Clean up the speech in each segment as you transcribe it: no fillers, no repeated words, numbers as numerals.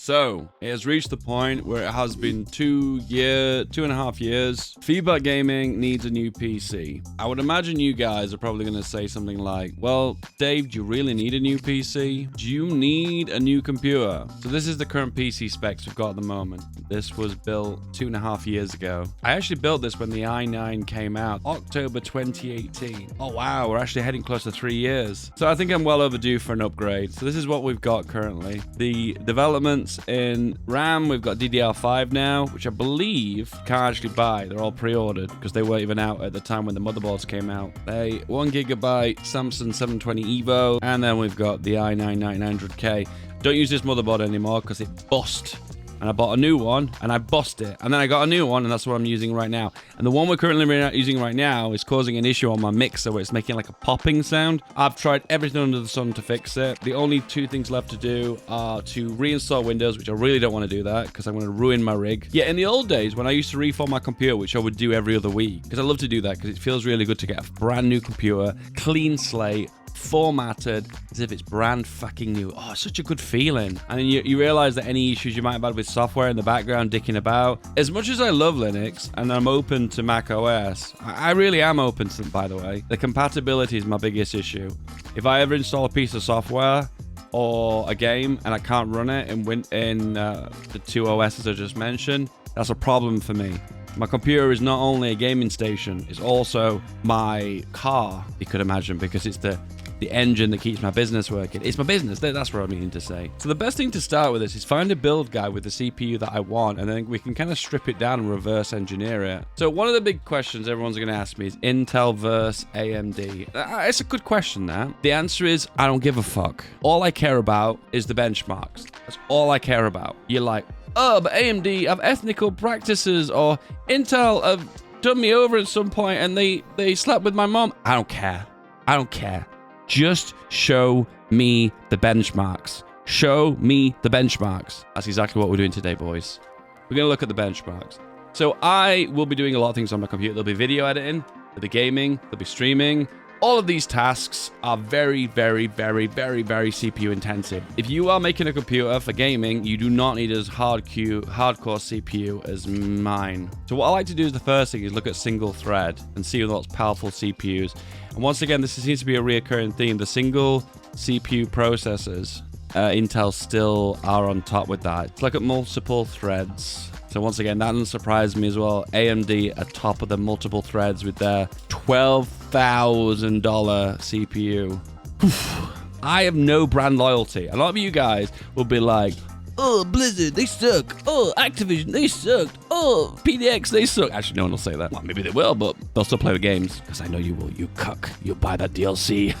So it has reached the point where it has been 2.5 years. Feedback Gaming needs a new PC. I would imagine you guys are probably going to say something like, well, Dave, do you really need a new PC? Do you need a new computer? So this is the current PC specs we've got at the moment. This was built 2.5 years ago. I actually built this when the i9 came out, October 2018. Oh wow, we're actually heading close to 3 years. So I think I'm well overdue for an upgrade. So this is what we've got currently. The developments in RAM, we've got DDR5 now, which I believe you can't actually buy. They're all pre-ordered because they weren't even out at the time when the motherboards came out. A 1GB Samsung 720 Evo, and then we've got the i9 9900K. Don't use this motherboard anymore because it bust. And I bought a new one, and I bust it. And then I got a new one, and that's what I'm using right now. And the one we're currently using right now is causing an issue on my mixer where it's making like a popping sound. I've tried everything under the sun to fix it. The only two things left to do are to reinstall Windows, which I really don't want to do that because I'm going to ruin my rig. Yeah, in the old days, when I used to reform my computer, which I would do every other week, because I love to do that because it feels really good to get a brand new computer, clean slate, formatted as if it's brand fucking new. Oh, it's such a good feeling. And then you realize that any issues you might have had with software in the background dicking about. As much as I love Linux and I'm open to Mac OS, I really am open to them, by the way. The compatibility is my biggest issue. If I ever install a piece of software or a game and I can't run it in the two OSs I just mentioned, that's a problem for me. My computer is not only a gaming station, it's also my car, you could imagine, because it's the engine that keeps my business working. It's my business, that's what I'm meaning to say. So the best thing to start with is find a build guide with the CPU that I want, and then we can kind of strip it down and reverse engineer it. So one of the big questions everyone's going to ask me is Intel versus AMD. It's a good question, that. The answer is, I don't give a fuck. All I care about is the benchmarks. That's all I care about. You're like, oh, but AMD have ethnical practices, or Intel have done me over at some point and they slept with my mom. I don't care. I don't care. Just show me the benchmarks. Show me the benchmarks. That's exactly what we're doing today, boys. We're going to look at the benchmarks. So I will be doing a lot of things on my computer. There'll be video editing, there'll be gaming, there'll be streaming. All of these tasks are very, very, very, very, very CPU intensive. If you are making a computer for gaming, you do not need as hardcore CPU as mine. So what I like to do is the first thing is look at single thread and see what's powerful CPUs. And once again, this seems to be a reoccurring theme. The single CPU processors, Intel still are on top with that. Let's look at multiple threads. So once again, that doesn't surprise me as well. AMD are top of the multiple threads with their $12,000 CPU. I have no brand loyalty. A lot of you guys will be like, oh, Blizzard, they suck. Oh, Activision, they sucked. Oh, PDX, they suck. Actually, no one will say that. Well, maybe they will, but they'll still play the games. Because I know you will, you cuck. You'll buy that DLC.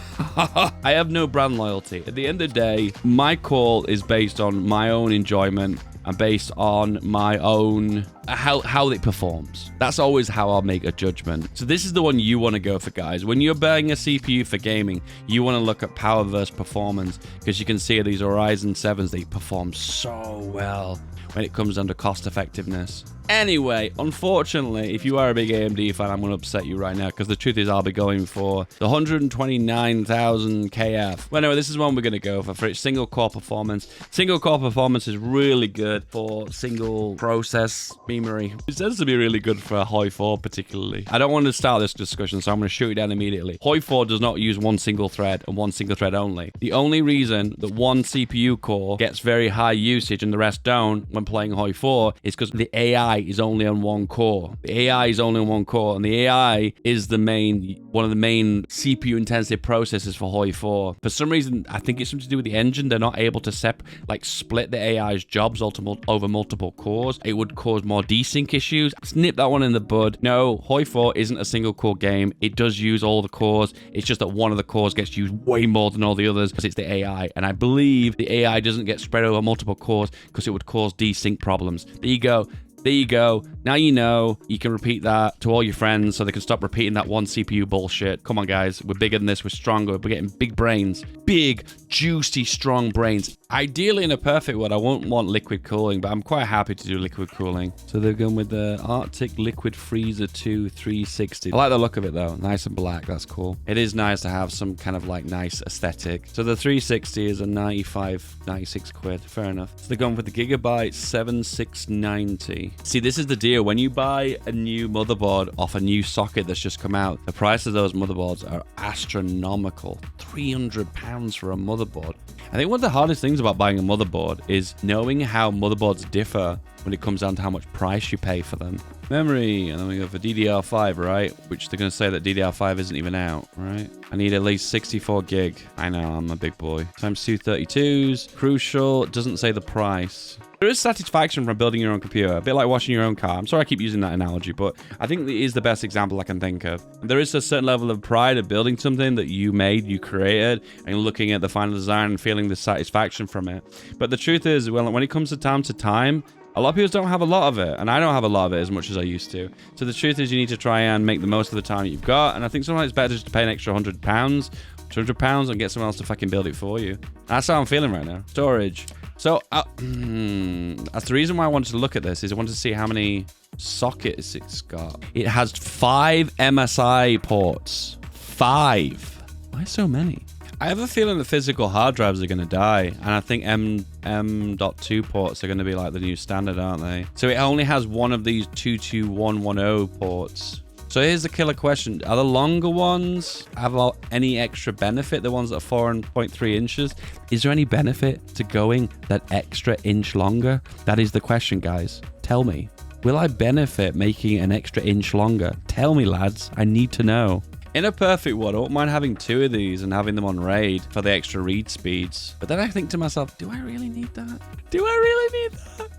I have no brand loyalty. At the end of the day, my call is based on my own enjoyment and based on my own how it performs. That's always how I'll make a judgment. So this is the one you want to go for, guys. When you're buying a CPU for gaming, you want to look at power versus performance, because you can see these Ryzen 7s, they perform so well when it comes under cost effectiveness. Anyway, unfortunately, if you are a big AMD fan, I'm going to upset you right now, because the truth is I'll be going for the 129,000 KF. Well, anyway, this is one we're going to go for its single core performance. Single core performance is really good for single process memory. It tends to be really good for Hoi 4 particularly. I don't want to start this discussion, so I'm going to shoot it down immediately. Hoi 4 does not use one single thread and one single thread only. The only reason that one CPU core gets very high usage and the rest don't when playing Hoi 4 is because the AI is only on one core. The AI is only on one core, and the AI is one of the main CPU intensive processors for Hoi 4. For some reason, I think it's something to do with the engine. They're not able to split the AI's jobs over multiple cores. It would cause more desync issues. Snip that one in the bud. No, Hoi 4 isn't a single core game. It does use all the cores. It's just that one of the cores gets used way more than all the others because it's the AI. And I believe the AI doesn't get spread over multiple cores because it would cause desync problems. There you go. There you go. Now you know. You can repeat that to all your friends so they can stop repeating that one CPU bullshit. Come on, guys. We're bigger than this. We're stronger. We're getting big brains. Big, juicy, strong brains. Ideally, in a perfect world, I won't want liquid cooling, but I'm quite happy to do liquid cooling. So they're going with the Arctic Liquid Freezer 2 360. I like the look of it, though. Nice and black. That's cool. It is nice to have some kind of like nice aesthetic. So the 360 is a 96 quid. Fair enough. So they're going with the Gigabyte 7690. See, this is the deal. When you buy a new motherboard off a new socket that's just come out, the price of those motherboards are astronomical. £300 for a motherboard. I think one of the hardest things about buying a motherboard is knowing how motherboards differ when it comes down to how much price you pay for them. Memory, and then we go for DDR5, right? Which they're going to say that DDR5 isn't even out, right? I need at least 64 gig. I know, I'm a big boy. Times 232s. Crucial, doesn't say the price. There is satisfaction from building your own computer, a bit like washing your own car. I'm sorry I keep using that analogy, but I think it is the best example I can think of. There is a certain level of pride of building something that you made, you created, and looking at the final design and feeling the satisfaction from it. But the truth is, well, when it comes to time, a lot of people don't have a lot of it, and I don't have a lot of it as much as I used to. So the truth is you need to try and make the most of the time that you've got, and I think sometimes it's better just to pay an extra £100, £200, and get someone else to fucking build it for you. That's how I'm feeling right now. Storage. So, that's the reason why I wanted to look at this, is I wanted to see how many sockets it's got. It has 5 MSI ports. 5. Why so many? I have a feeling the physical hard drives are going to die, and I think M.2 ports are going to be like the new standard, aren't they? So it only has one of these 22110 ports. So here's the killer question. Are the longer ones have any extra benefit? The ones that are 4.3 inches? Is there any benefit to going that extra inch longer? That is the question, guys. Tell me. Will I benefit making an extra inch longer? Tell me, lads. I need to know. In a perfect world, I wouldn't mind having 2 of these and having them on RAID for the extra read speeds. But then I think to myself, do I really need that? Do I really need that?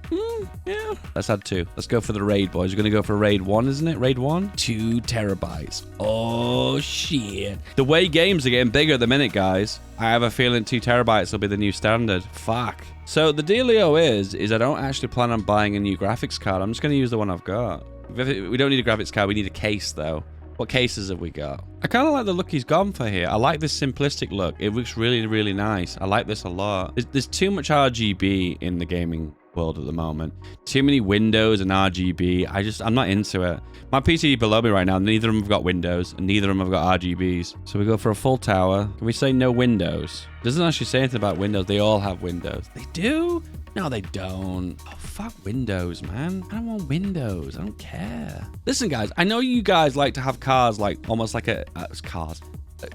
Yeah. Let's add 2. Let's go for the RAID, boys. We're going to go for RAID 1, isn't it? RAID 1? 2 terabytes. Oh, shit. The way games are getting bigger at the minute, guys, I have a feeling 2 terabytes will be the new standard. Fuck. So the dealio is I don't actually plan on buying a new graphics card. I'm just going to use the one I've got. We don't need a graphics card. We need a case, though. What cases have we got? I kind of like the look he's gone for here. I like this simplistic look. It looks really, really nice. I like this a lot. There's too much RGB in the gaming world at the moment. Too many windows and RGB. I'm not into it. My PC below me right now, neither of them have got windows, and neither of them have got RGBs. So we go for a full tower. Can we say no windows? It doesn't actually say anything about windows. They all have windows. They do? No, they don't. Oh, fuck Windows, man. I don't want Windows. I don't care. Listen, guys, I know you guys like to have cars like almost like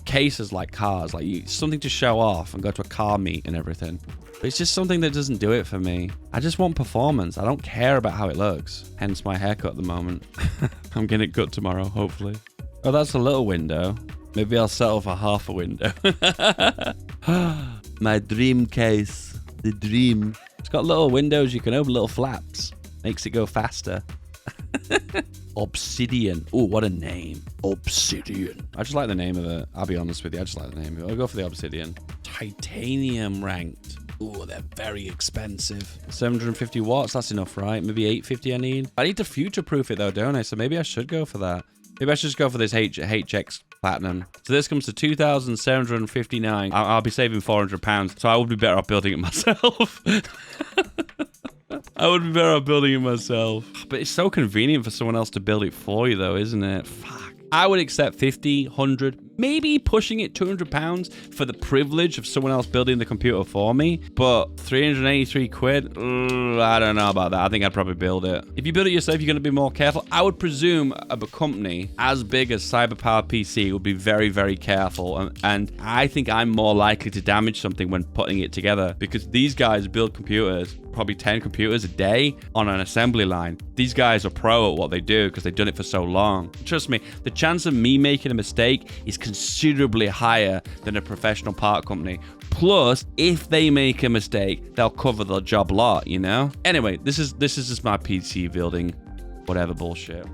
cases like cars, like something to show off and go to a car meet and everything. But it's just something that doesn't do it for me. I just want performance. I don't care about how it looks. Hence my haircut at the moment. I'm getting it cut tomorrow, hopefully. Oh, that's a little window. Maybe I'll settle for half a window. My dream case. The dream. It's got little windows you can open, little flaps. Makes it go faster. Obsidian. Oh, what a name. Obsidian. I just like the name of it. I'll be honest with you. I just like the name of it. I'll go for the Obsidian. Titanium ranked. Oh, they're very expensive. 750 watts. That's enough, right? Maybe 850 I need. I need to future-proof it, though, don't I? So maybe I should go for that. Maybe I should just go for this HX Platinum. So this comes to 2,759. I'll be saving £400. So I would be better off building it myself. I would be better off building it myself. But it's so convenient for someone else to build it for you, though, isn't it? Fuck. I would accept 50, 100, maybe pushing it £200 for the privilege of someone else building the computer for me. But 383 quid, I don't know about that. I think I'd probably build it. If you build it yourself, you're going to be more careful. I would presume a company as big as CyberPower PC would be very, very careful. And I think I'm more likely to damage something when putting it together, because these guys build computers, probably 10 computers a day on an assembly line. These guys are pro at what they do because they've done it for so long. Trust me, the chance of me making a mistake is considerably higher than a professional part company. Plus, if they make a mistake, they'll cover the job lot, you know? Anyway, this is just my PC building whatever bullshit.